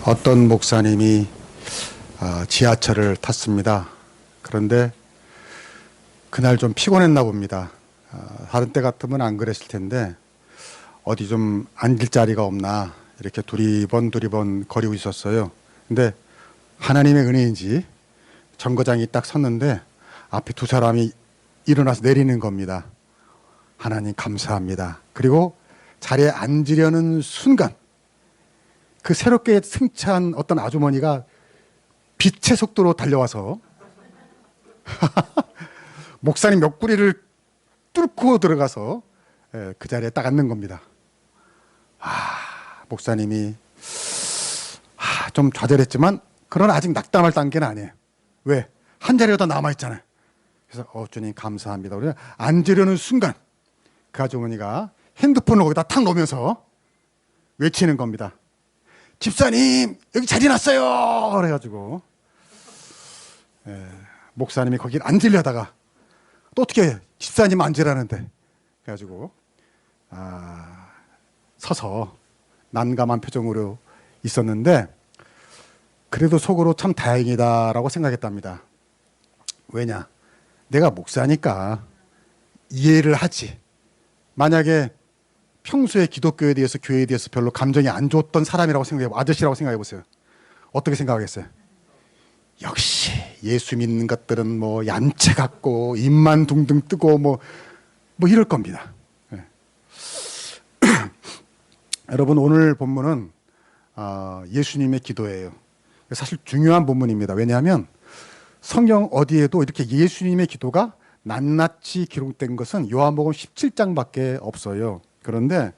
어떤 목사님이 지하철을 탔습니다. 그런데 그날 좀 피곤했나 봅니다. 다른 때 같으면 안 그랬을 텐데 어디 좀 앉을 자리가 없나 이렇게 두리번 거리고 있었어요. 근데 하나님의 은혜인지 정거장이 딱 섰는데 앞에 두 사람이 일어나서 내리는 겁니다. 하나님 감사합니다. 그리고 자리에 앉으려는 순간 그 새롭게 승차한 어떤 아주머니가 빛의 속도로 달려와서 목사님 옆구리를 뚫고 들어가서 그 자리에 딱 앉는 겁니다. 목사님이 좀 좌절했지만 그러나 아직 낙담할 단계는 아니에요. 왜? 한 자리가 더 남아있잖아요. 그래서 주님 감사합니다. 우리가 앉으려는 순간 그 아주머니가 핸드폰을 거기다 탁 놓으면서 외치는 겁니다. 집사님 여기 자리 났어요. 그래가지고 목사님이 거기 앉으려다가 또 어떻게 해? 집사님 앉으라는데 그래가지고 서서 난감한 표정으로 있었는데 그래도 속으로 참 다행이다라고 생각했답니다. 왜냐? 내가 목사니까 이해를 하지. 만약에 평소에 기독교에 대해서 교회에 대해서 별로 감정이 안 좋았던 사람이라고 생각해보세요. 아저씨라고 생각해보세요. 어떻게 생각하겠어요? 역시 예수 믿는 것들은 뭐 얌체 같고 입만 둥둥 뜨고 뭐 이럴 겁니다. 네. 여러분 오늘 본문은 예수님의 기도예요. 사실 중요한 본문입니다. 왜냐하면 성경 어디에도 이렇게 예수님의 기도가 낱낱이 기록된 것은 요한복음 17장밖에 없어요. 그런데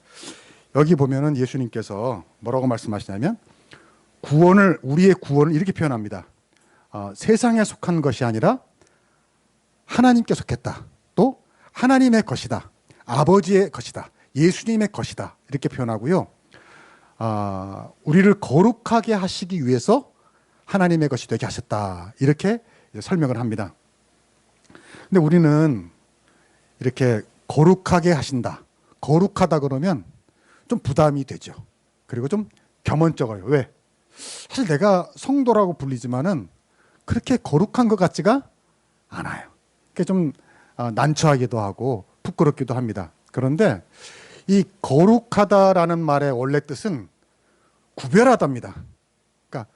여기 보면은 예수님께서 뭐라고 말씀하시냐면 우리의 구원을 이렇게 표현합니다. 세상에 속한 것이 아니라 하나님께 속했다. 또 하나님의 것이다. 아버지의 것이다. 예수님의 것이다. 이렇게 표현하고요. 우리를 거룩하게 하시기 위해서 하나님의 것이 되게 하셨다. 이렇게 설명을 합니다. 근데 우리는 이렇게 거룩하게 하신다. 거룩하다 그러면 좀 부담이 되죠. 그리고 좀 겸언쩍어요. 왜? 사실 내가 성도라고 불리지만은 그렇게 거룩한 것 같지가 않아요. 그게 좀 난처하기도 하고 부끄럽기도 합니다. 그런데 이 거룩하다라는 말의 원래 뜻은 구별하다입니다. 그러니까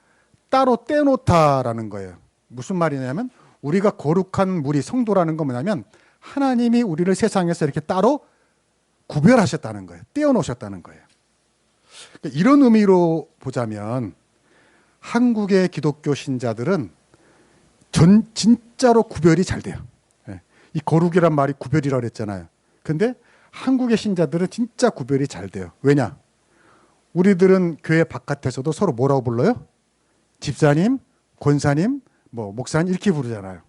따로 떼놓다라는 거예요. 무슨 말이냐면 우리가 거룩한 무리 성도라는 건 뭐냐면 하나님이 우리를 세상에서 이렇게 따로 구별하셨다는 거예요. 떼어놓으셨다는 거예요. 그러니까 이런 의미로 보자면 한국의 기독교 신자들은 진짜로 구별이 잘 돼요. 이 거룩이란 말이 구별이라고 그랬잖아요. 근데 한국의 신자들은 진짜 구별이 잘 돼요. 왜냐? 우리들은 교회 바깥에서도 서로 뭐라고 불러요? 집사님, 권사님, 목사님 이렇게 부르잖아요.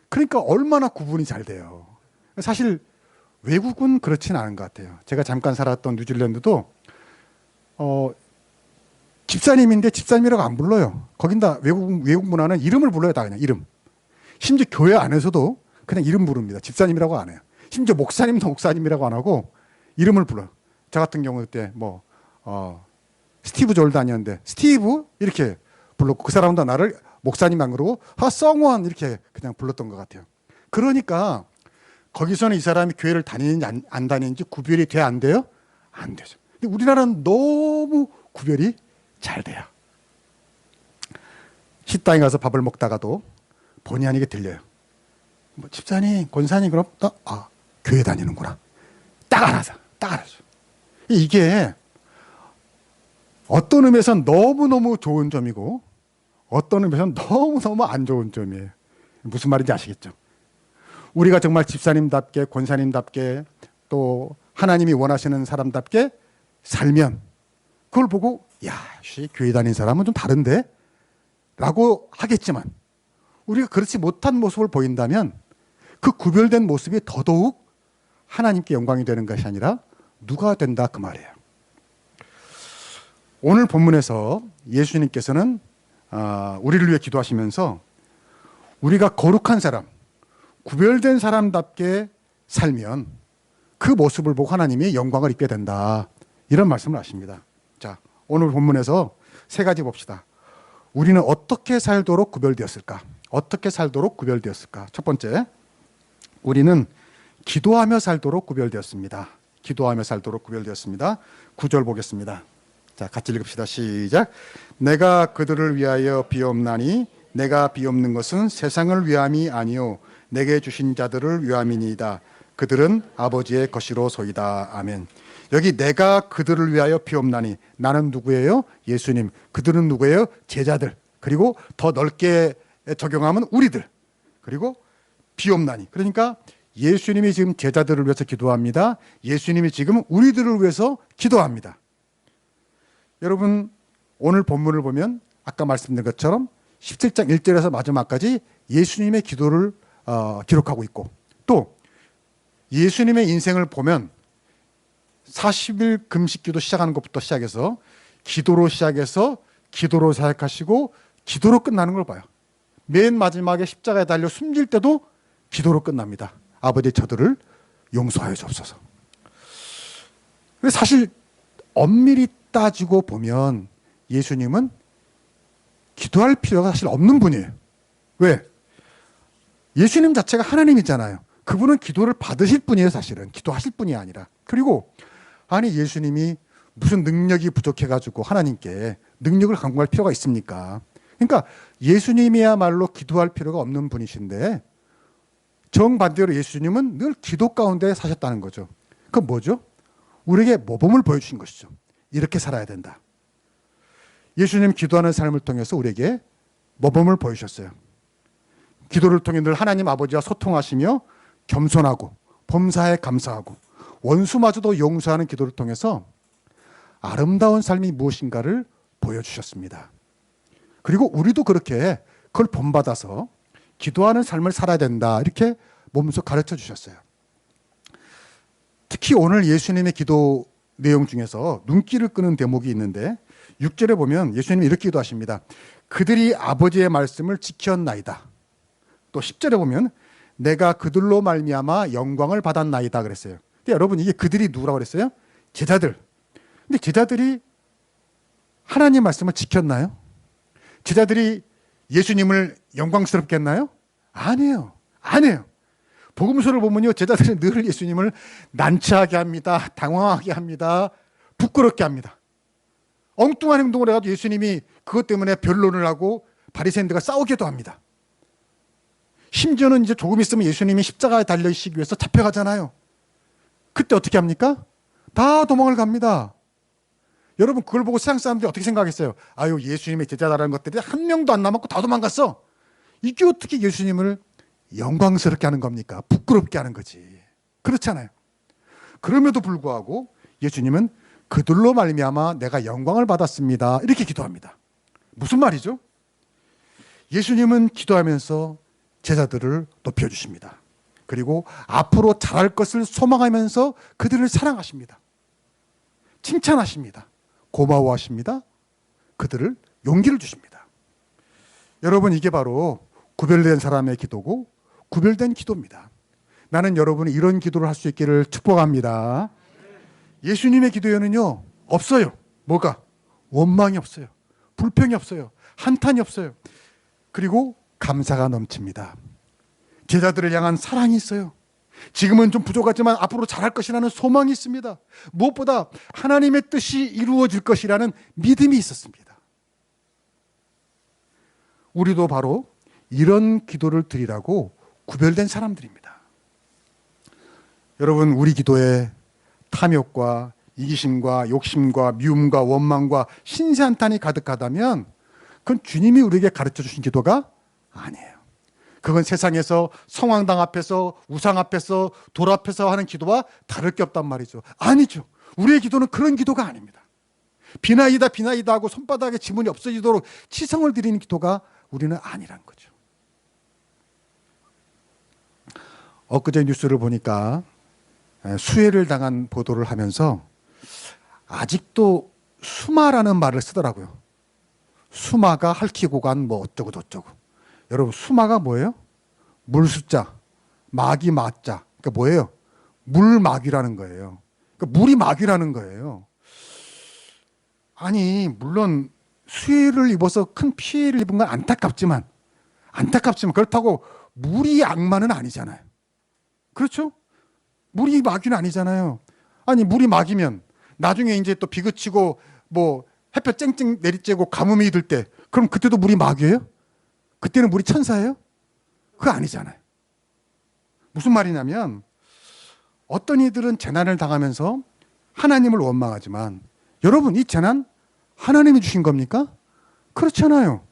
그러니까 얼마나 구분이 잘 돼요. 사실 외국은 그렇지는 않은 것 같아요. 제가 잠깐 살았던 뉴질랜드도 집사님인데 집사님이라고 안 불러요. 거긴다 외국 문화는 이름을 불러요. 다 그냥 이름. 심지어 교회 안에서도 그냥 이름 부릅니다. 집사님이라고 안 해요. 심지어 목사님도 목사님이라고 안 하고 이름을 불러요. 저 같은 경우 그때 스티브 졸단이었는데 스티브 이렇게 불렀고 그 사람도 나를 목사님 안 그러고 성원 이렇게 그냥 불렀던 것 같아요. 그러니까 거기서는 이 사람이 교회를 다니는지 안 다니는지 구별이 돼 안 돼요? 안 되죠. 근데 우리나라는 너무 구별이 잘 돼요. 식당에 가서 밥을 먹다가도 본의 아니게 들려요. 집사님, 권사님 그럼 교회 다니는구나. 딱 알아서. 이게 어떤 의미에서는 너무너무 좋은 점이고 어떤 의미에서는 너무너무 안 좋은 점이에요. 무슨 말인지 아시겠죠? 우리가 정말 집사님답게 권사님답게 또 하나님이 원하시는 사람답게 살면 그걸 보고 교회 다니는 사람은 좀 다른데? 라고 하겠지만 우리가 그렇지 못한 모습을 보인다면 그 구별된 모습이 더더욱 하나님께 영광이 되는 것이 아니라 누가 된다 그 말이에요. 오늘 본문에서 예수님께서는 우리를 위해 기도하시면서 우리가 거룩한 사람, 구별된 사람답게 살면 그 모습을 보고 하나님이 영광을 입게 된다. 이런 말씀을 하십니다. 자, 오늘 본문에서 세 가지 봅시다. 우리는 어떻게 살도록 구별되었을까? 어떻게 살도록 구별되었을까? 첫 번째, 우리는 기도하며 살도록 구별되었습니다. 기도하며 살도록 구별되었습니다. 9절 보겠습니다. 자, 같이 읽읍시다. 시작. 내가 그들을 위하여 비옵나니 내가 비옵는 것은 세상을 위함이 아니요 내게 주신 자들을 위함이니이다. 그들은 아버지의 것이로소이다. 아멘. 여기 내가 그들을 위하여 비옵나니, 나는 누구예요? 예수님. 그들은 누구예요? 제자들. 그리고 더 넓게 적용하면 우리들. 그리고 비옵나니, 그러니까 예수님이 지금 제자들을 위해서 기도합니다. 예수님이 지금 우리들을 위해서 기도합니다. 여러분, 오늘 본문을 보면 아까 말씀드린 것처럼 17장 1절에서 마지막까지 예수님의 기도를 기록하고 있고, 또 예수님의 인생을 보면 40일 금식기도 시작하는 것부터 시작해서 기도로 시작해서 기도로 시작하시고 기도로 끝나는 걸 봐요. 맨 마지막에 십자가에 달려 숨질 때도 기도로 끝납니다. 아버지, 저들을 용서하여 주옵소서. 사실 엄밀히 따지고 보면 예수님은 기도할 필요가 사실 없는 분이에요. 왜? 예수님 자체가 하나님이잖아요. 그분은 기도를 받으실 분이에요. 사실은 기도하실 분이 아니라. 그리고 아니, 예수님이 무슨 능력이 부족해가지고 하나님께 능력을 강구할 필요가 있습니까? 그러니까 예수님이야말로 기도할 필요가 없는 분이신데, 정반대로 예수님은 늘 기도 가운데 사셨다는 거죠. 그건 뭐죠? 우리에게 모범을 보여주신 것이죠. 이렇게 살아야 된다. 예수님 기도하는 삶을 통해서 우리에게 모범을 보여주셨어요. 기도를 통해 늘 하나님 아버지와 소통하시며 겸손하고 범사에 감사하고 원수마저도 용서하는 기도를 통해서 아름다운 삶이 무엇인가를 보여주셨습니다. 그리고 우리도 그렇게 그걸 본받아서 기도하는 삶을 살아야 된다, 이렇게 몸소 가르쳐 주셨어요. 특히 오늘 예수님의 기도 내용 중에서 눈길을 끄는 대목이 있는데, 6절에 보면 예수님이 이렇게 기도하십니다. 그들이 아버지의 말씀을 지켰나이다. 또 10절에 보면 내가 그들로 말미암아 영광을 받았나이다 그랬어요. 근데 여러분, 이게 그들이 누구라고 그랬어요? 제자들. 근데 제자들이 하나님 말씀을 지켰나요? 제자들이 예수님을 영광스럽게 했나요? 아니에요. 아니에요. 복음서를 보면요, 제자들은 늘 예수님을 난처하게 합니다. 당황하게 합니다. 부끄럽게 합니다. 엉뚱한 행동을 해가지고 예수님이 그것 때문에 변론을 하고 바리새인들과 싸우기도 합니다. 심지어는 이제 조금 있으면 예수님이 십자가에 달리시기 위해서 잡혀가잖아요. 그때 어떻게 합니까? 다 도망을 갑니다. 여러분, 그걸 보고 세상 사람들이 어떻게 생각했어요? 아유, 예수님의 제자라는 것들이 한 명도 안 남았고 다 도망갔어. 이게 어떻게 예수님을 영광스럽게 하는 겁니까? 부끄럽게 하는 거지. 그렇잖아요. 그럼에도 불구하고 예수님은 그들로 말미암아 내가 영광을 받았습니다, 이렇게 기도합니다. 무슨 말이죠? 예수님은 기도하면서 제자들을 높여주십니다. 그리고 앞으로 잘할 것을 소망하면서 그들을 사랑하십니다. 칭찬하십니다. 고마워하십니다. 그들을 용기를 주십니다. 여러분, 이게 바로 구별된 사람의 기도고 구별된 기도입니다. 나는 여러분이 이런 기도를 할 수 있기를 축복합니다. 예수님의 기도에는요, 없어요. 뭐가? 원망이 없어요. 불평이 없어요. 한탄이 없어요. 그리고 감사가 넘칩니다. 제자들을 향한 사랑이 있어요. 지금은 좀 부족하지만 앞으로 잘할 것이라는 소망이 있습니다. 무엇보다 하나님의 뜻이 이루어질 것이라는 믿음이 있었습니다. 우리도 바로 이런 기도를 드리라고 구별된 사람들입니다. 여러분, 우리 기도에 탐욕과 이기심과 욕심과 미움과 원망과 신세한탄이 가득하다면 그건 주님이 우리에게 가르쳐 주신 기도가 아니에요. 그건 세상에서 성황당 앞에서, 우상 앞에서, 돌 앞에서 하는 기도와 다를 게 없단 말이죠. 아니죠. 우리의 기도는 그런 기도가 아닙니다. 비나이다 비나이다 하고 손바닥에 지문이 없어지도록 치성을 드리는 기도가 우리는 아니란 거죠. 엊그제 뉴스를 보니까 수해를 당한 보도를 하면서 아직도 수마라는 말을 쓰더라고요. 수마가 핥히고 간 뭐 어쩌고 저쩌고. 여러분, 수마가 뭐예요? 물숫자, 마귀 마자. 그러니까 뭐예요? 물마귀라는 거예요. 그러니까 물이 마귀라는 거예요. 아니 물론 수해를 입어서 큰 피해를 입은 건 안타깝지만 그렇다고 물이 악마는 아니잖아요. 그렇죠? 물이 마귀는 아니잖아요. 아니 물이 마귀면 나중에 이제 또 비 그치고 뭐 햇볕 쨍쨍 내리쬐고 가뭄이 들 때 그럼 그때도 물이 마귀예요? 그때는 물이 천사예요? 그거 아니잖아요. 무슨 말이냐면 어떤 이들은 재난을 당하면서 하나님을 원망하지만 여러분 이 재난 하나님이 주신 겁니까? 그렇잖아요.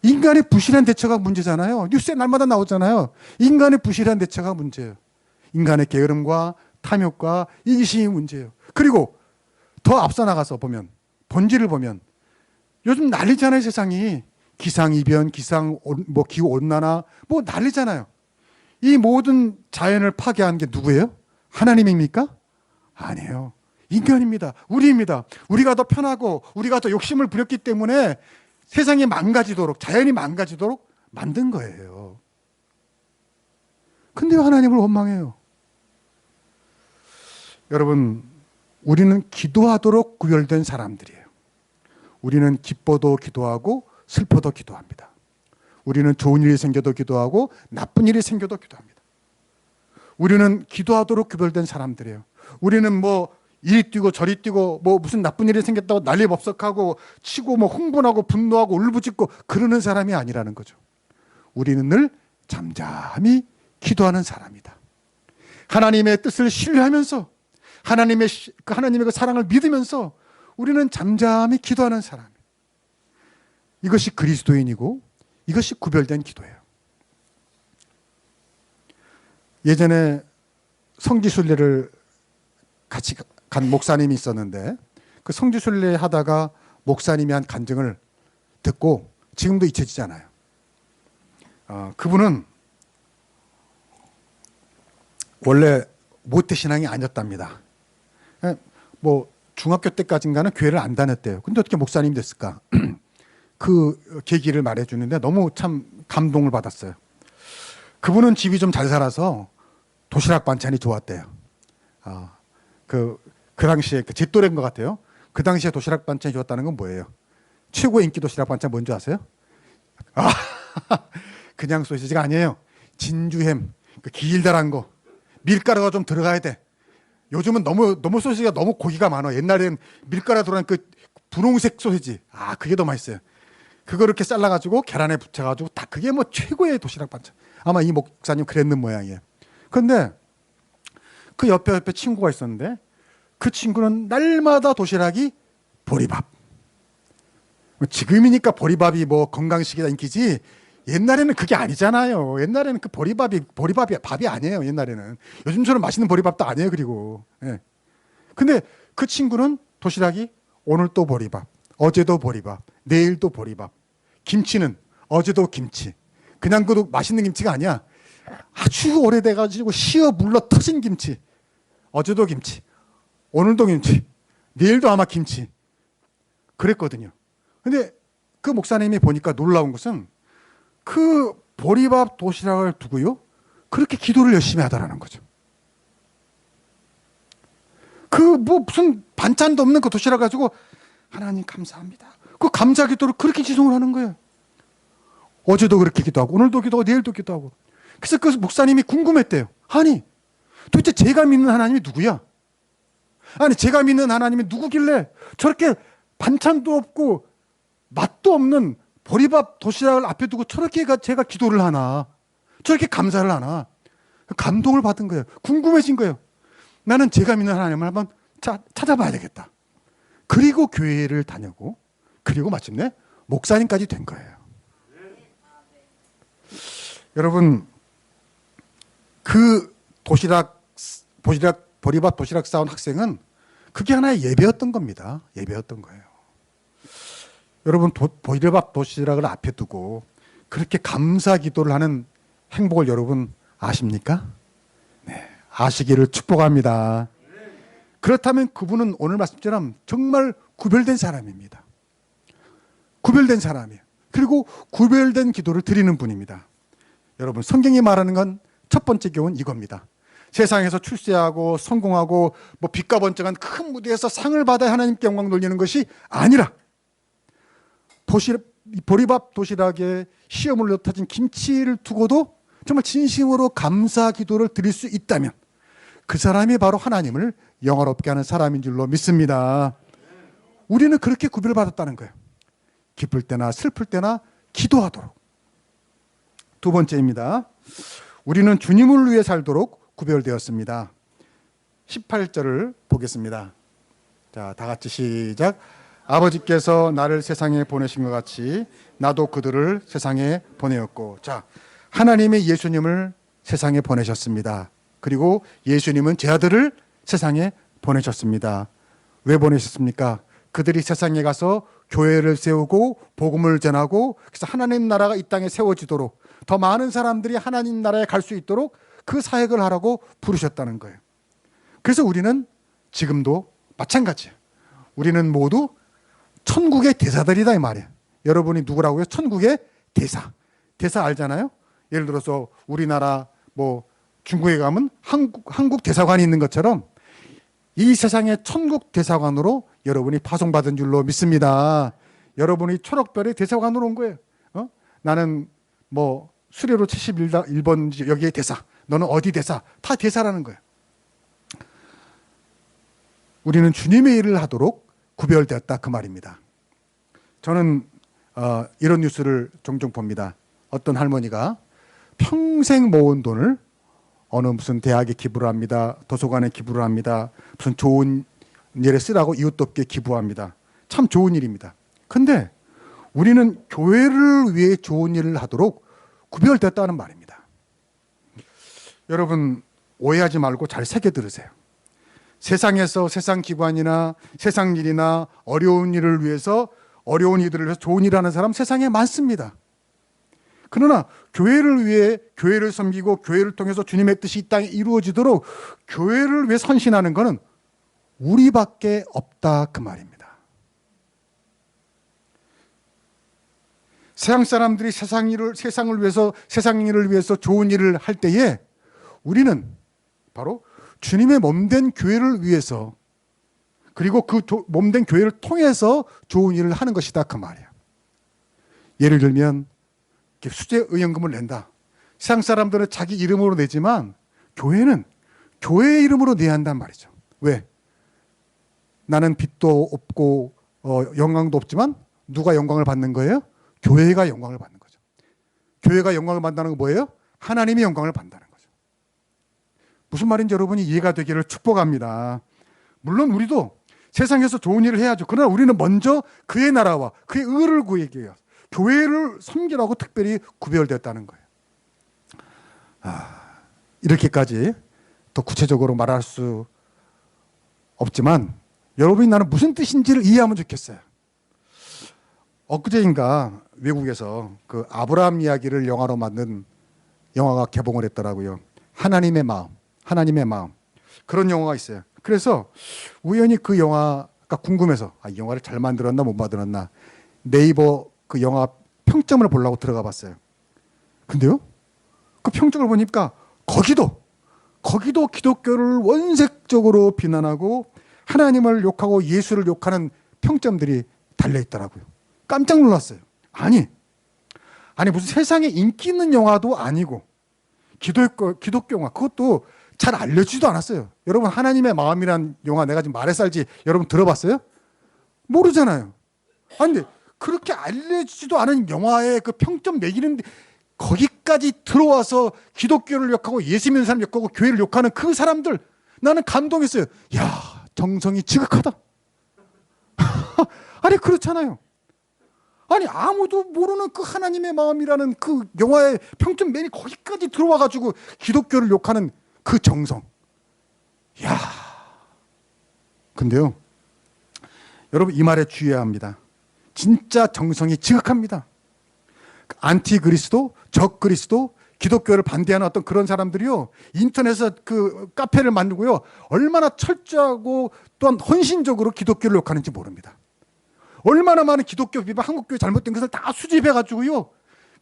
인간의 부실한 대처가 문제잖아요. 뉴스에 날마다 나오잖아요. 인간의 부실한 대처가 문제예요. 인간의 게으름과 탐욕과 이기심이 문제예요. 그리고 더 앞서 나가서 보면 본질을 보면 요즘 난리잖아요. 세상이 기상이변, 기후온난화 뭐 난리잖아요. 이 모든 자연을 파괴한 게 누구예요? 하나님입니까? 아니에요. 인간입니다. 우리입니다. 우리가 더 편하고 우리가 더 욕심을 부렸기 때문에 세상이 망가지도록 자연이 망가지도록 만든 거예요. 근데 왜 하나님을 원망해요? 여러분 우리는 기도하도록 구별된 사람들이에요. 우리는 기뻐도 기도하고 슬퍼도 기도합니다. 우리는 좋은 일이 생겨도 기도하고 나쁜 일이 생겨도 기도합니다. 우리는 기도하도록 구별된 사람들이에요. 우리는 뭐 이리 뛰고 저리 뛰고 뭐 무슨 나쁜 일이 생겼다고 난리법석하고 치고 뭐 흥분하고 분노하고 울부짖고 그러는 사람이 아니라는 거죠. 우리는 늘 잠잠히 기도하는 사람이다. 하나님의 뜻을 신뢰하면서 하나님의 그 사랑을 믿으면서 우리는 잠잠히 기도하는 사람이에요. 이것이 그리스도인이고 이것이 구별된 기도예요. 예전에 성지순례를 같이 간 목사님이 있었는데 그 성지순례 하다가 목사님이 한 간증을 듣고 지금도 잊혀지지 않아요. 그분은 원래 모태신앙이 아니었답니다. 뭐 중학교 때까지인가는 교회를 안 다녔대요. 근데 어떻게 목사님이 됐을까? 그 계기를 말해주는데 너무 참 감동을 받았어요. 그분은 집이 좀 잘 살아서 도시락 반찬이 좋았대요. 그 당시에 제 또래인 것 같아요. 그 당시에 도시락 반찬이 좋았다는 건 뭐예요? 최고의 인기 도시락 반찬 뭔지 아세요? 그냥 소시지가 아니에요. 진주햄, 그 길다란 거, 밀가루가 좀 들어가야 돼. 요즘은 너무 소시지가 너무 고기가 많아. 옛날엔 밀가루 들어간 그 분홍색 소시지, 그게 더 맛있어요. 그거 이렇게 잘라가지고 계란에 붙여가지고 다 그게 뭐 최고의 도시락 반찬. 아마 이 목사님 그랬는 모양이에요. 그런데 그 옆에 친구가 있었는데 그 친구는 날마다 도시락이 보리밥. 지금이니까 보리밥이 뭐 건강식이다 인기지 옛날에는 그게 아니잖아요. 옛날에는 그 보리밥이 밥이 아니에요. 옛날에는 요즘처럼 맛있는 보리밥도 아니에요. 그리고 근데 그 친구는 도시락이 오늘 또 보리밥, 어제도 보리밥, 내일도 보리밥. 김치는 어제도 김치. 그냥 그 맛있는 김치가 아니야. 아주 오래돼가지고 시어 물러 터진 김치. 어제도 김치, 오늘도 김치, 내일도 아마 김치. 그랬거든요. 근데 그 목사님이 보니까 놀라운 것은 그 보리밥 도시락을 두고요 그렇게 기도를 열심히 하더라는 거죠. 그 뭐 무슨 반찬도 없는 그 도시락 가지고 하나님 감사합니다. 그 감사 기도를 그렇게 지송을 하는 거예요. 어제도 그렇게 기도하고 오늘도 기도하고 내일도 기도하고. 그래서 그 목사님이 궁금했대요. 아니 도대체 제가 믿는 하나님이 누구야? 아니 제가 믿는 하나님이 누구길래 저렇게 반찬도 없고 맛도 없는 보리밥 도시락을 앞에 두고 저렇게 제가 기도를 하나, 저렇게 감사를 하나. 감동을 받은 거예요. 궁금해진 거예요. 나는 제가 믿는 하나님을 한번 찾아봐야 되겠다. 그리고 교회를 다녔고 그리고 마침내 목사님까지 된 거예요. 여러분 그 보리밥 도시락 싸온 학생은 그게 하나의 예배였던 겁니다. 예배였던 거예요. 여러분 보리밥 도시락을 앞에 두고 그렇게 감사 기도를 하는 행복을 여러분 아십니까? 네, 아시기를 축복합니다. 그렇다면 그분은 오늘 말씀처럼 정말 구별된 사람입니다. 구별된 사람이에요. 그리고 구별된 기도를 드리는 분입니다. 여러분 성경이 말하는 건 첫 번째 교훈 이겁니다. 세상에서 출세하고 성공하고 뭐 빛과 번쩍한 큰 무대에서 상을 받아 하나님께 영광 돌리는 것이 아니라 보리밥 도시락에 시어물로 타진 김치를 두고도 정말 진심으로 감사 기도를 드릴 수 있다면 그 사람이 바로 하나님을 영화롭게 하는 사람인 줄로 믿습니다. 우리는 그렇게 구별을 받았다는 거예요. 기쁠 때나 슬플 때나 기도하도록. 두 번째입니다. 우리는 주님을 위해 살도록 구별되었습니다. 18절을 보겠습니다. 자, 다 같이 시작. 아버지께서 나를 세상에 보내신 것 같이 나도 그들을 세상에 보내었고. 자, 하나님의 예수님을 세상에 보내셨습니다. 그리고 예수님은 제 아들을 세상에 보내셨습니다. 왜 보내셨습니까? 그들이 세상에 가서 교회를 세우고 복음을 전하고 그래서 하나님 나라가 이 땅에 세워지도록 더 많은 사람들이 하나님 나라에 갈 수 있도록 그 사역을 하라고 부르셨다는 거예요. 그래서 우리는 지금도 마찬가지예요. 우리는 모두 천국의 대사들이다 이 말이에요. 여러분이 누구라고요? 천국의 대사. 대사 알잖아요? 예를 들어서 우리나라 뭐 중국에 가면 한국 대사관이 있는 것처럼 이 세상의 천국 대사관으로 여러분이 파송받은 줄로 믿습니다. 여러분이 초록별의 대사관으로 온 거예요. 나는 뭐 수레로 71번 여기에 대사, 너는 어디 대사, 다 대사라는 거예요. 우리는 주님의 일을 하도록 구별되었다 그 말입니다. 저는 이런 뉴스를 종종 봅니다. 어떤 할머니가 평생 모은 돈을 어느 무슨 대학에 기부를 합니다. 도서관에 기부를 합니다. 무슨 좋은 일에 쓰라고 이웃돕게 기부합니다. 참 좋은 일입니다. 근데 우리는 교회를 위해 좋은 일을 하도록 구별됐다는 말입니다. 여러분 오해하지 말고 잘 새겨 들으세요. 세상에서 세상 기관이나 세상 일이나 어려운 일을 위해서 어려운 이들을 위해서 좋은 일을 하는 사람 세상에 많습니다. 그러나 교회를 위해 교회를 섬기고 교회를 통해서 주님의 뜻이 이 땅에 이루어지도록 교회를 위해 헌신하는 것은 우리밖에 없다 그 말입니다. 세상 사람들이 세상을 위해서 세상 일을 위해서 좋은 일을 할 때에 우리는 바로 주님의 몸된 교회를 위해서 그리고 그 몸된 교회를 통해서 좋은 일을 하는 것이다 그 말이에요. 예를 들면 수재 의연금을 낸다. 세상 사람들은 자기 이름으로 내지만 교회는 교회의 이름으로 내야 한단 말이죠. 왜? 나는 빚도 없고 영광도 없지만 누가 영광을 받는 거예요? 교회가 영광을 받는 거죠. 교회가 영광을 받는다는 건 뭐예요? 하나님이 영광을 받는다는 거죠. 무슨 말인지 여러분이 이해가 되기를 축복합니다. 물론 우리도 세상에서 좋은 일을 해야죠. 그러나 우리는 먼저 그의 나라와 그의 의를 구하기 위해서 교회를 섬기라고 특별히 구별되었다는 거예요. 이렇게까지 더 구체적으로 말할 수 없지만 여러분이 나는 무슨 뜻인지를 이해하면 좋겠어요. 엊그제인가 외국에서 그 아브라함 이야기를 영화로 만든 영화가 개봉을 했더라고요. 하나님의 마음, 하나님의 마음. 그런 영화가 있어요. 그래서 우연히 그 영화가 궁금해서 이 영화를 잘 만들었나 못 만들었나 네이버 그 영화 평점을 보려고 들어가 봤어요. 근데요, 그 평점을 보니까 거기도 기독교를 원색적으로 비난하고 하나님을 욕하고 예수를 욕하는 평점들이 달려있더라고요. 깜짝 놀랐어요. 아니 무슨 세상에 인기 있는 영화도 아니고 기독교 영화 그것도 잘 알려지지도 않았어요. 여러분 하나님의 마음이란 영화 내가 지금 말해서 알지 여러분 들어봤어요? 모르잖아요. 아니 근데 그렇게 알려지지도 않은 영화에 그 평점 매기는데 거기까지 들어와서 기독교를 욕하고 예수 믿는 사람 욕하고 교회를 욕하는 그 사람들 나는 감동했어요. 야 정성이 지극하다. 아니 그렇잖아요. 아니 아무도 모르는 그 하나님의 마음이라는 그 영화의 평점 맨이 거기까지 들어와가지고 기독교를 욕하는 그 정성. 야 근데요 여러분 이 말에 주의해야 합니다. 진짜 정성이 지극합니다. 안티그리스도, 적그리스도, 기독교를 반대하는 어떤 그런 사람들이요 인터넷에서 그 카페를 만들고요 얼마나 철저하고 또한 헌신적으로 기독교를 욕하는지 모릅니다. 얼마나 많은 기독교 비판, 한국교회 잘못된 것을 다 수집해가지고요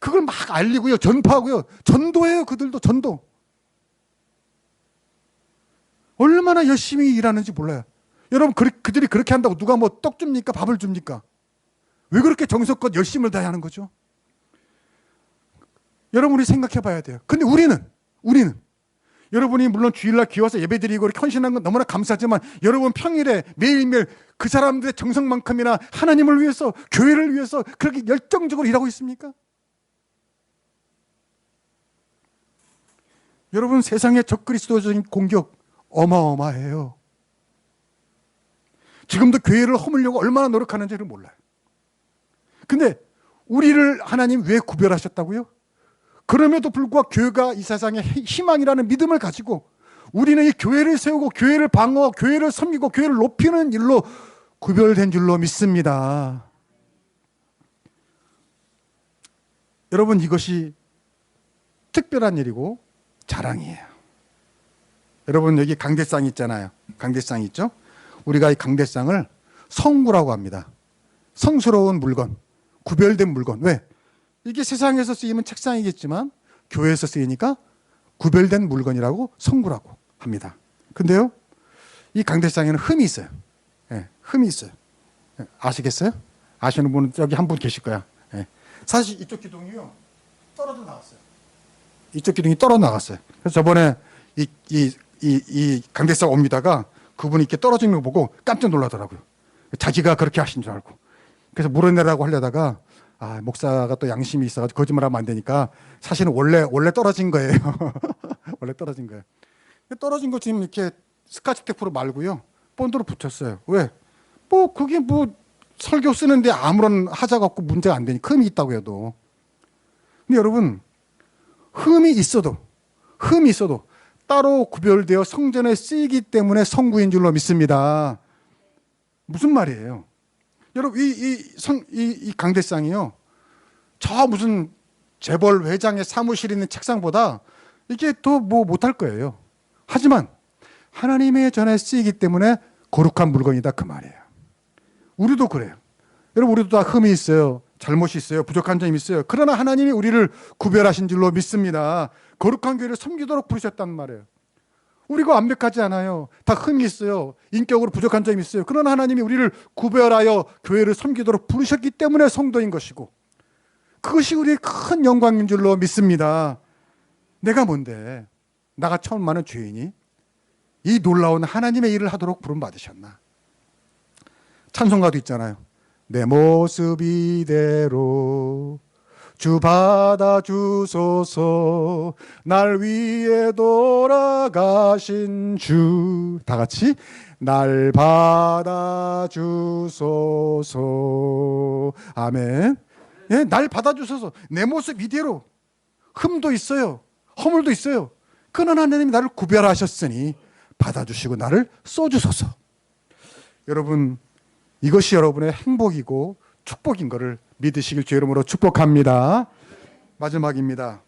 그걸 막 알리고요 전파하고요 전도해요. 그들도 전도. 얼마나 열심히 일하는지 몰라요. 여러분, 그들이 그렇게 한다고 누가 뭐 떡 줍니까? 밥을 줍니까? 왜 그렇게 정성껏 열심을 다해 하는 거죠? 여러분이 생각해 봐야 돼요. 근데 우리는 여러분이 물론 주일날 귀 와서 예배드리고 이렇게 헌신한 건 너무나 감사하지만 여러분 평일에 매일매일 그 사람들의 정성만큼이나 하나님을 위해서, 교회를 위해서 그렇게 열정적으로 일하고 있습니까? 여러분, 세상의 적그리스도적인 공격 어마어마해요. 지금도 교회를 허물려고 얼마나 노력하는지를 몰라요. 근데 우리를 하나님 왜 구별하셨다고요? 그럼에도 불구하고 교회가 이 세상의 희망이라는 믿음을 가지고 우리는 이 교회를 세우고 교회를 방어하고 교회를 섬기고 교회를 높이는 일로 구별된 줄로 믿습니다. 여러분, 이것이 특별한 일이고 자랑이에요. 여러분, 여기 강대상 있잖아요. 강대상 있죠? 우리가 이 강대상을 성구라고 합니다. 성스러운 물건, 구별된 물건. 왜? 이게 세상에서 쓰이면 책상이겠지만 교회에서 쓰이니까 구별된 물건이라고 성구라고 합니다. 근데요, 이 강대상에는 흠이 있어요. 네, 흠이 있어요. 아시겠어요? 아시는 분은 여기 한 분 계실 거야. 네. 사실 이쪽 기둥이요, 떨어져 나갔어요. 이쪽 기둥이 떨어져 나갔어요. 그래서 저번에 이 강대상 옮기다가 그분이 이렇게 떨어지는 거 보고 깜짝 놀라더라고요. 자기가 그렇게 하신 줄 알고. 그래서 물어내라고 하려다가 목사가 또 양심이 있어가지고 거짓말하면 안 되니까 사실은 원래 떨어진 거예요. 원래 떨어진 거예요. 떨어진 거 지금 이렇게 스카치 테이프로 말고요, 본드로 붙였어요. 왜? 뭐 그게 뭐 설교 쓰는데 아무런 하자가 없고 문제가 안 되니 흠이 있다고 해도. 근데 여러분, 흠이 있어도 따로 구별되어 성전에 쓰이기 때문에 성구인 줄로 믿습니다. 무슨 말이에요? 여러분, 이 강대상이요, 저 무슨 재벌 회장의 사무실에 있는 책상보다 이게 더 뭐 못할 거예요. 하지만 하나님의 전에 쓰이기 때문에 거룩한 물건이다, 그 말이에요. 우리도 그래요. 여러분, 우리도 다 흠이 있어요. 잘못이 있어요. 부족한 점이 있어요. 그러나 하나님이 우리를 구별하신 줄로 믿습니다. 거룩한 교회를 섬기도록 부르셨단 말이에요. 우리가 완벽하지 않아요. 다 흠이 있어요. 인격으로 부족한 점이 있어요. 그러나 하나님이 우리를 구별하여 교회를 섬기도록 부르셨기 때문에 성도인 것이고, 그것이 우리의 큰 영광인 줄로 믿습니다. 내가 뭔데, 나가 처음 많은 죄인이 이 놀라운 하나님의 일을 하도록 부름받으셨나. 찬송가도 있잖아요. 내 모습 이대로 주 받아주소서, 날 위해 돌아가신 주. 다 같이 날 받아주소서. 아멘. 예, 날 받아주소서. 내 모습 이대로 흠도 있어요, 허물도 있어요. 그러나 하나님이 나를 구별하셨으니 받아주시고 나를 써주소서. 여러분, 이것이 여러분의 행복이고 축복인 것을 믿으시길 주의 이름으로 축복합니다. 마지막입니다.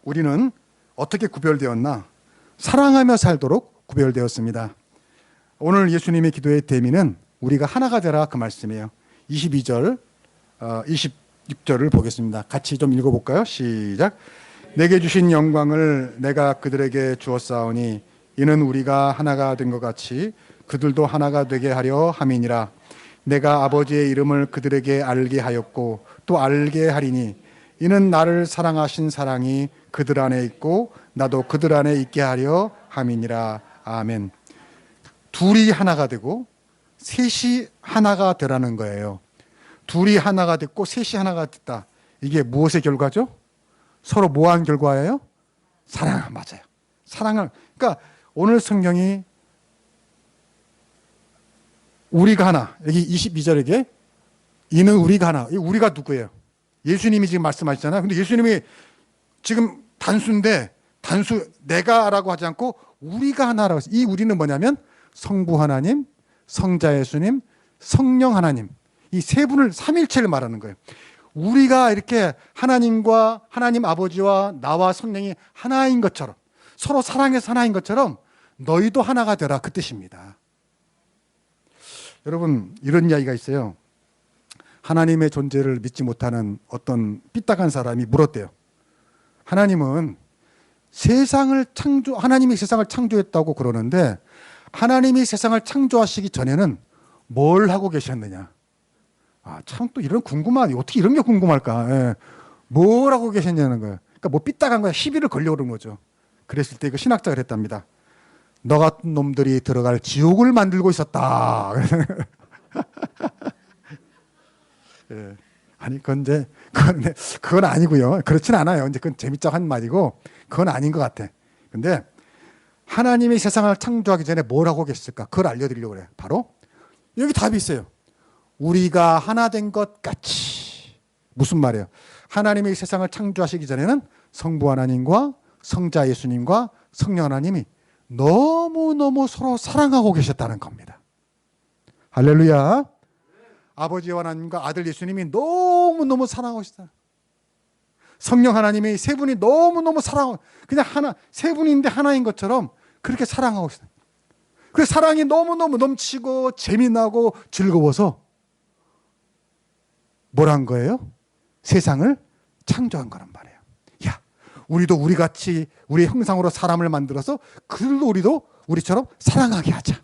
우리는 어떻게 구별되었나? 사랑하며 살도록 구별되었습니다. 오늘 예수님의 기도의 대미는 우리가 하나가 되라, 그 말씀이에요. 22절, 26절을 보겠습니다. 같이 좀 읽어볼까요? 시작. 내게 주신 영광을 내가 그들에게 주었사오니 이는 우리가 하나가 된 것 같이 그들도 하나가 되게 하려 함이니라. 내가 아버지의 이름을 그들에게 알게 하였고 또 알게 하리니 이는 나를 사랑하신 사랑이 그들 안에 있고 나도 그들 안에 있게 하려 함이니라. 아멘. 둘이 하나가 되고 셋이 하나가 되라는 거예요. 둘이 하나가 됐고 셋이 하나가 됐다. 이게 무엇의 결과죠? 서로 뭐한 결과예요? 사랑. 맞아요. 사랑을. 그러니까 오늘 성경이 우리가 하나, 여기 22절에게 이는 우리가 하나. 이 우리가 누구예요? 예수님이 지금 말씀하시잖아요. 근데 예수님이 지금 단수인데 내가라고 하지 않고 우리가 하나라고 했어요. 이 우리는 뭐냐면 성부 하나님, 성자 예수님, 성령 하나님, 이 세 분을, 삼일체를 말하는 거예요. 우리가 이렇게 하나님과 하나님 아버지와 나와 성령이 하나인 것처럼, 서로 사랑해서 하나인 것처럼 너희도 하나가 되라, 그 뜻입니다. 여러분, 이런 이야기가 있어요. 하나님의 존재를 믿지 못하는 어떤 삐딱한 사람이 물었대요. 하나님은 하나님이 세상을 창조했다고 그러는데 하나님이 세상을 창조하시기 전에는 뭘 하고 계셨느냐? 참 또 이런 궁금하니 어떻게 이런 게 궁금할까? 예. 뭘 하고 계셨냐는 거예요. 그러니까 뭐 삐딱한 거야. 시비를 걸려고 그런 거죠. 그랬을 때 그 신학자가 그랬답니다. 너 같은 놈들이 들어갈 지옥을 만들고 있었다. 예. 아니, 그건 아니고요. 그렇진 않아요. 이제 그건 재밌자고 한 말이고, 그건 아닌 것 같아. 근데 하나님이 세상을 창조하기 전에 뭘 하고 계셨을까? 그걸 알려드리려고 그래요. 바로 여기 답이 있어요. 우리가 하나 된 것 같이. 무슨 말이에요? 하나님이 세상을 창조하시기 전에는 성부 하나님과 성자 예수님과 성령 하나님이 너무너무 서로 사랑하고 계셨다는 겁니다. 할렐루야. 아버지 하나님과 아들 예수님이 너무너무 사랑하고 계시다. 성령 하나님이 세 분이 너무너무 사랑하고, 그냥 세 분인데 하나인 것처럼 그렇게 사랑하고 계시다. 그 사랑이 너무너무 넘치고 재미나고 즐거워서 뭘 한 거예요? 세상을 창조한 거란 말이에요. 야, 우리도 우리같이 우리의 형상으로 사람을 만들어서 우리도 우리처럼 사랑하게 하자.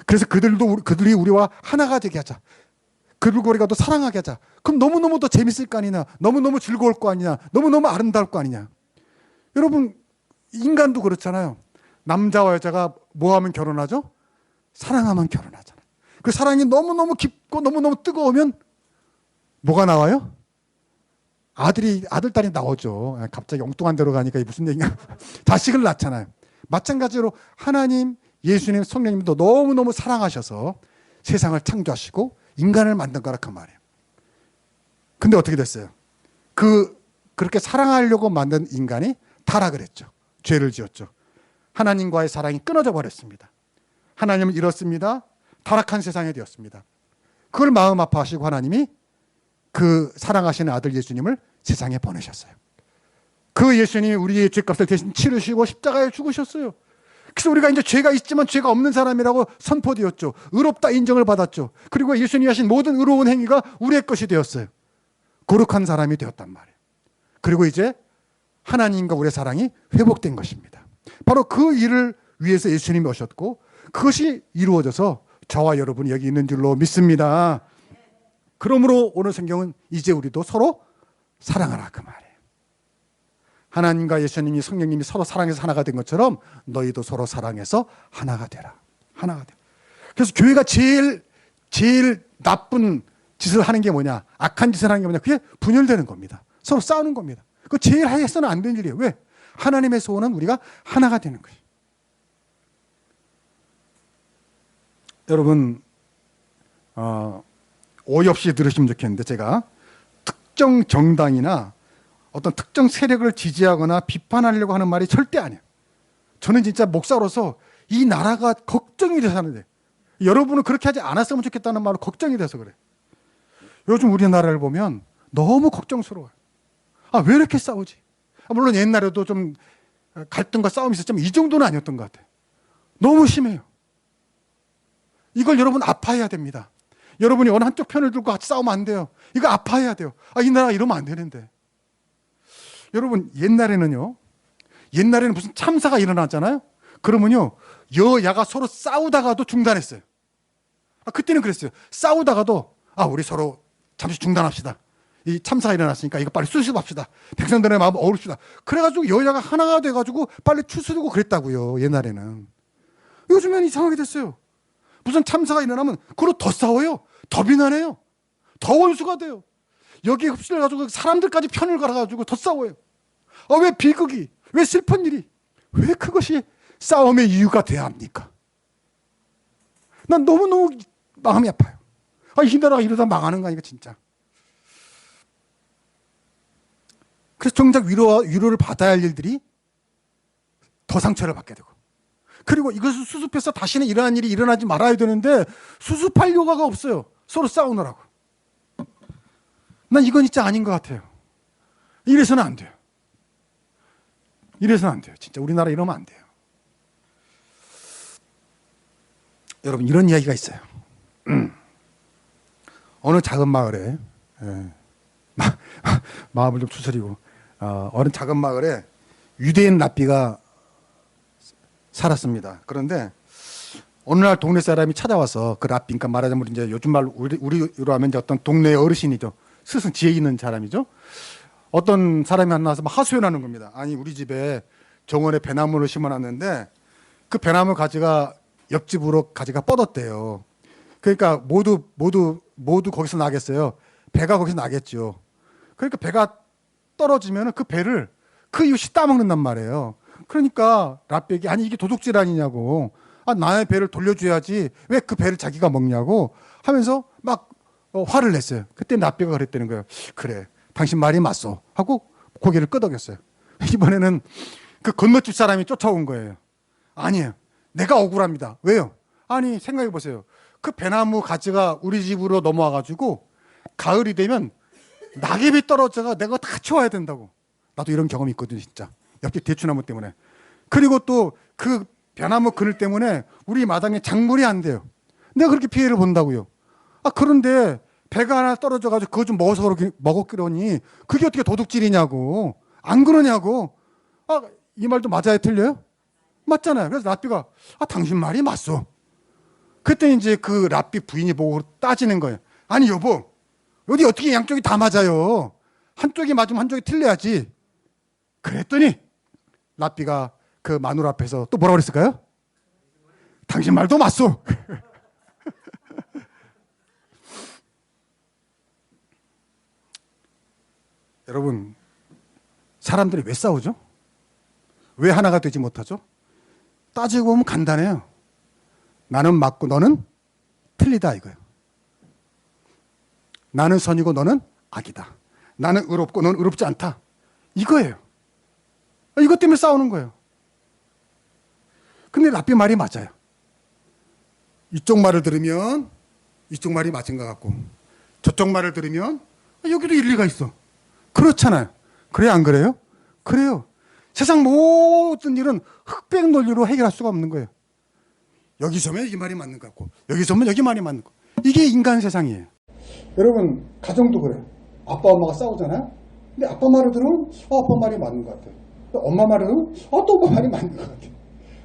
그래서 그들이 우리와 하나가 되게 하자. 그들과 우리가 또 사랑하게 하자. 그럼 너무너무 더 재밌을 거 아니냐. 너무너무 즐거울 거 아니냐. 너무너무 아름다울 거 아니냐. 여러분, 인간도 그렇잖아요. 남자와 여자가 뭐 하면 결혼하죠? 사랑하면 결혼하잖아요. 그 사랑이 너무너무 깊고 너무너무 뜨거우면 뭐가 나와요? 아들, 딸이 나오죠. 갑자기 엉뚱한 데로 가니까 이게 무슨 얘기냐. 자식을 낳잖아요. 마찬가지로 하나님, 예수님, 성령님도 너무너무 사랑하셔서 세상을 창조하시고 인간을 만든 거라 그 말이에요. 근데 어떻게 됐어요? 그렇게 사랑하려고 만든 인간이 타락을 했죠. 죄를 지었죠. 하나님과의 사랑이 끊어져 버렸습니다. 하나님을 잃었습니다. 타락한 세상이 되었습니다. 그걸 마음 아파하시고 하나님이 그 사랑하시는 아들 예수님을 세상에 보내셨어요. 그 예수님이 우리의 죄값을 대신 치르시고 십자가에 죽으셨어요. 그래서 우리가 이제 죄가 있지만 죄가 없는 사람이라고 선포되었죠. 의롭다 인정을 받았죠. 그리고 예수님이 하신 모든 의로운 행위가 우리의 것이 되었어요. 거룩한 사람이 되었단 말이에요. 그리고 이제 하나님과 우리의 사랑이 회복된 것입니다. 바로 그 일을 위해서 예수님이 오셨고 그것이 이루어져서 저와 여러분이 여기 있는 줄로 믿습니다. 그러므로 오늘 성경은 이제 우리도 서로 사랑하라 그 말이에요. 하나님과 예수님이 성령님이 서로 사랑해서 하나가 된 것처럼 너희도 서로 사랑해서 하나가 되라. 하나가 되라. 그래서 교회가 제일 나쁜 짓을 하는 게 뭐냐? 악한 짓을 하는 게 뭐냐? 그게 분열되는 겁니다. 서로 싸우는 겁니다. 그거 제일 해서는 안 되는 일이에요. 왜? 하나님의 소원은 우리가 하나가 되는 거예요. 여러분 오해 없이 들으시면 좋겠는데 제가 특정 정당이나 어떤 특정 세력을 지지하거나 비판하려고 하는 말이 절대 아니에요. 저는 진짜 목사로서 이 나라가 걱정이 돼서 하는데 여러분은 그렇게 하지 않았으면 좋겠다는 말로 걱정이 돼서 그래요. 요즘 우리나라를 보면 너무 걱정스러워요. 왜 이렇게 싸우지? 물론 옛날에도 좀 갈등과 싸움이 있었지만 이 정도는 아니었던 것 같아요. 너무 심해요. 이걸 여러분 아파해야 됩니다. 여러분이 어느 한쪽 편을 들고 같이 싸우면 안 돼요. 이거 아파해야 돼요. 이 나라 이러면 안 되는데. 여러분 옛날에는 무슨 참사가 일어났잖아요. 그러면요 여야가 서로 싸우다가도 중단했어요. 그때는 그랬어요. 싸우다가도 우리 서로 잠시 중단합시다. 이 참사가 일어났으니까 이거 빨리 수습합시다. 백성들의 마음 어우릅시다. 그래가지고 여야가 하나가 돼가지고 빨리 추스르고 그랬다고요. 옛날에는. 요즘엔 이상하게 됐어요. 무슨 참사가 일어나면 그로 더 싸워요. 더 비난해요. 더 원수가 돼요. 여기에 흡수해가지고 사람들까지 편을 갈아가지고 더 싸워요. 왜 비극이, 왜 슬픈 일이, 왜 그것이 싸움의 이유가 돼야 합니까? 난 너무너무 마음이 아파요. 이 나라가 이러다 망하는 거 아니까 진짜. 그래서 정작 위로를 받아야 할 일들이 더 상처를 받게 되고 그리고 이것을 수습해서 다시는 이러한 일이 일어나지 말아야 되는데 수습할 요가가 없어요. 서로 싸우느라고. 난 이건 진짜 아닌 것 같아요. 이래서는 안 돼요. 이래서는 안 돼요. 진짜 우리나라 이러면 안 돼요. 여러분 이런 이야기가 있어요. 어느 작은 마을에 마음을 좀 추스리고 어느 작은 마을에 유대인 랍비가 살았습니다. 그런데 어느 날 동네 사람이 찾아와서 그 랍비, 그러니까 말하자면 이제 요즘 말로 우리로 하면 이제 어떤 동네 어르신이죠. 스승 지혜 있는 사람이죠. 어떤 사람이 안 나와서 막 하소연하는 겁니다. 아니 우리 집에 정원에 배나무를 심어놨는데 그 배나무 가지가 옆집으로 가지가 뻗었대요. 그러니까 모두 거기서 나겠어요. 배가 거기서 나겠죠. 그러니까 배가 떨어지면 그 배를 그 이웃이 따먹는단 말이에요. 그러니까 랍비에게 아니 이게 도둑질 아니냐고. 아, 나의 배를 돌려줘야지 왜 그 배를 자기가 먹냐고 하면서 막 화를 냈어요. 그때 랍비가 그랬다는 거예요. 그래, 당신 말이 맞소 하고 고개를 끄덕였어요. 이번에는 그 건너집 사람이 쫓아온 거예요. 아니에요. 내가 억울합니다. 왜요? 아니 생각해 보세요. 그 배나무 가지가 우리 집으로 넘어와가지고 가을이 되면 낙엽이 떨어져가 내가 다 치워야 된다고. 나도 이런 경험이 있거든요, 진짜. 옆집 대추나무 때문에. 그리고 또 그 배나무 그늘 때문에 우리 마당에 작물이 안 돼요. 내가 그렇게 피해를 본다고요. 아, 그런데 배가 하나 떨어져가지고 그거 좀 먹었기로니 그게 어떻게 도둑질이냐고. 안 그러냐고. 아, 이 말도 맞아요, 틀려요? 맞잖아요. 그래서 랍비가 아, 당신 말이 맞소. 그때 이제 그 랍비 부인이 보고 따지는 거예요. 아니 여보, 여기 어떻게 양쪽이 다 맞아요? 한쪽이 맞으면 한쪽이 틀려야지. 그랬더니 랍비가 그 마누라 앞에서 또 뭐라고 그랬을까요? 당신 말도 맞소. 여러분, 사람들이 왜 싸우죠? 왜 하나가 되지 못하죠? 따지고 보면 간단해요. 나는 맞고 너는 틀리다 이거예요. 나는 선이고 너는 악이다. 나는 의롭고 너는 의롭지 않다. 이거예요. 이것 때문에 싸우는 거예요. 근데 랍비 말이 맞아요. 이쪽 말을 들으면 이쪽 말이 맞은 것 같고 저쪽 말을 들으면 여기도 일리가 있어. 그렇잖아요. 그래요, 안 그래요? 그래요. 세상 모든 일은 흑백 논리로 해결할 수가 없는 거예요. 여기서 면 이 말이 맞는 것 같고 여기서 면 여기 말이 맞는 것 같고. 이게 인간 세상이에요. 여러분, 가정도 그래요. 아빠 엄마가 싸우잖아요. 근데 아빠 말을 들으면 아빠 말이 맞는 것 같아요. 엄마 말을 들으면 또 엄마 말이 맞는 것 같아요.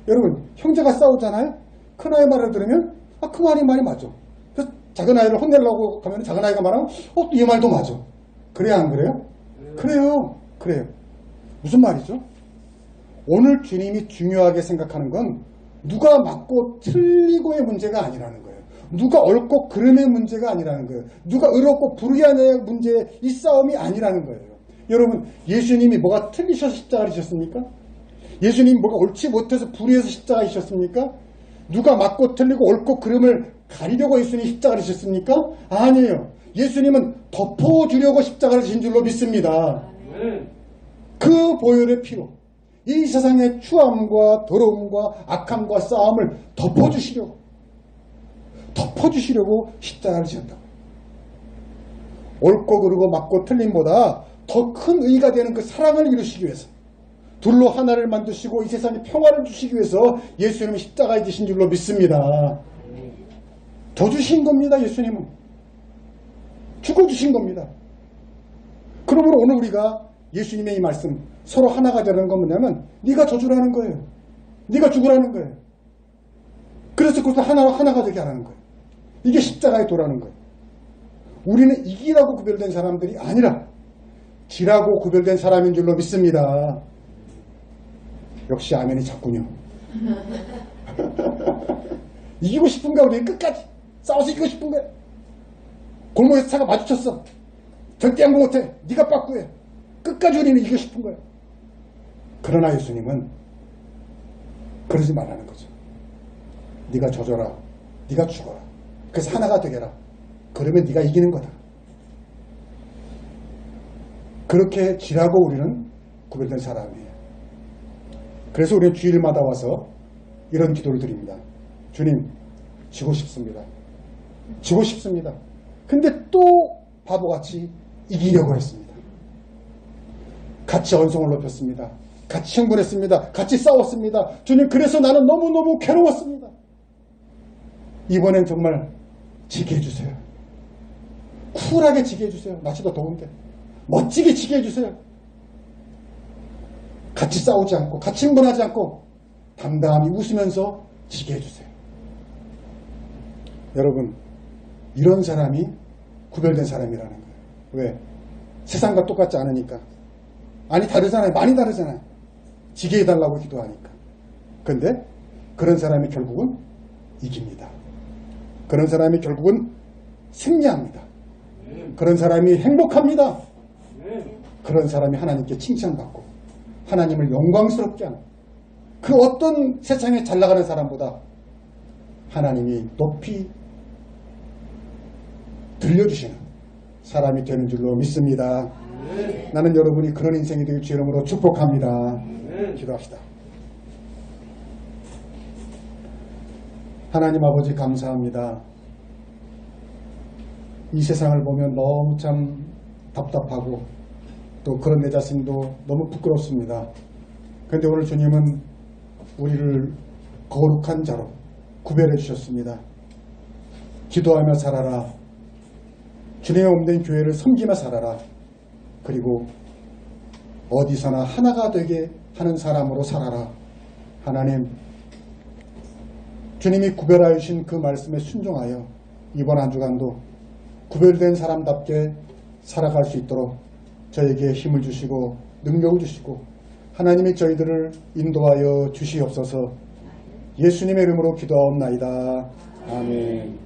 여러분, 형제가 싸우잖아요. 큰아이 말을 들으면 그 말이 맞아. 그래서 작은 아이를 혼내려고 가면 작은 아이가 말하면 또 이 말도 맞아. 그래야 안 그래요? 그래요. 그래요. 무슨 말이죠? 오늘 주님이 중요하게 생각하는 건 누가 맞고 틀리고의 문제가 아니라는 거예요. 누가 옳고 그름의 문제가 아니라는 거예요. 누가 의롭고 불의한의 문제, 이 싸움이 아니라는 거예요. 여러분, 예수님이 뭐가 틀리셔서 십자가를 지셨습니까? 예수님이 뭐가 옳지 못해서 불의해서 십자가를 지셨습니까? 누가 맞고 틀리고 옳고 그름을 가리려고 예수님이 십자가를 지셨습니까? 아니에요. 예수님은 덮어주려고 십자가를 지신 줄로 믿습니다. 그 보혈의 피로 이 세상의 추함과 더러움과 악함과 싸움을 덮어주시려고 십자가를 지었다고. 옳고 그르고 맞고 틀림보다 더 큰 의가 되는 그 사랑을 이루시기 위해서, 둘로 하나를 만드시고 이 세상에 평화를 주시기 위해서 예수님은 십자가에 지신 줄로 믿습니다. 져주신 겁니다. 예수님은 죽어주신 겁니다. 그러므로 오늘 우리가 예수님의 이 말씀, 서로 하나가 되는 건 뭐냐면 네가 져주라는 거예요. 네가 죽으라는 거예요. 그래서 그것을 하나가 되게 하라는 거예요. 이게 십자가의 도라는 거예요. 우리는 이기라고 구별된 사람들이 아니라 지라고 구별된 사람인 줄로 믿습니다. 역시 아멘이 작군요. 이기고 싶은가? 우리는 끝까지 싸워서 이기고 싶은 거야. 골목에서 차가 마주쳤어. 절대 양보 못해. 네가 빠꾸해. 끝까지 우리는 이기고 싶은 거야. 그러나 예수님은 그러지 말라는 거죠. 네가 져줘라. 네가 죽어라. 그래서 하나가 되게라. 그러면 네가 이기는 거다. 그렇게 지라고 우리는 구별된 사람이에요. 그래서 우리는 주일마다 와서 이런 기도를 드립니다. 주님, 지고 싶습니다. 지고 싶습니다. 근데 또 바보같이 이기려고 했습니다. 같이 언성을 높였습니다. 같이 흥분했습니다. 같이 싸웠습니다. 주님, 그래서 나는 너무너무 괴로웠습니다. 이번엔 정말 지게 해주세요. 쿨하게 지게 해주세요. 날씨도 더운데 멋지게 지게 해주세요. 같이 싸우지 않고 같이 흥분하지 않고 담담히 웃으면서 지게 해주세요. 여러분, 이런 사람이 구별된 사람이라는 거예요. 왜? 세상과 똑같지 않으니까. 아니 다르잖아요. 많이 다르잖아요. 지게 해달라고 기도하니까. 그런데 그런 사람이 결국은 이깁니다. 그런 사람이 결국은 승리합니다. 그런 사람이 행복합니다. 그런 사람이 하나님께 칭찬받고 하나님을 영광스럽게 하는 그 어떤 세상에 잘 나가는 사람보다 하나님이 높이 들려주시는 사람이 되는 줄로 믿습니다. 나는 여러분이 그런 인생이 되길 주 이름으로 축복합니다. 기도합시다. 하나님 아버지 감사합니다. 이 세상을 보면 너무 참 답답하고 또 그런 내 자신도 너무 부끄럽습니다. 그런데 오늘 주님은 우리를 거룩한 자로 구별해 주셨습니다. 기도하며 살아라. 주님의 몸된 교회를 섬기며 살아라. 그리고 어디서나 하나가 되게 하는 사람으로 살아라. 하나님, 주님이 구별하여 주신 그 말씀에 순종하여 이번 한 주간도 구별된 사람답게 살아갈 수 있도록 저에게 힘을 주시고 능력을 주시고 하나님이 저희들을 인도하여 주시옵소서. 예수님의 이름으로 기도하옵나이다. 아멘.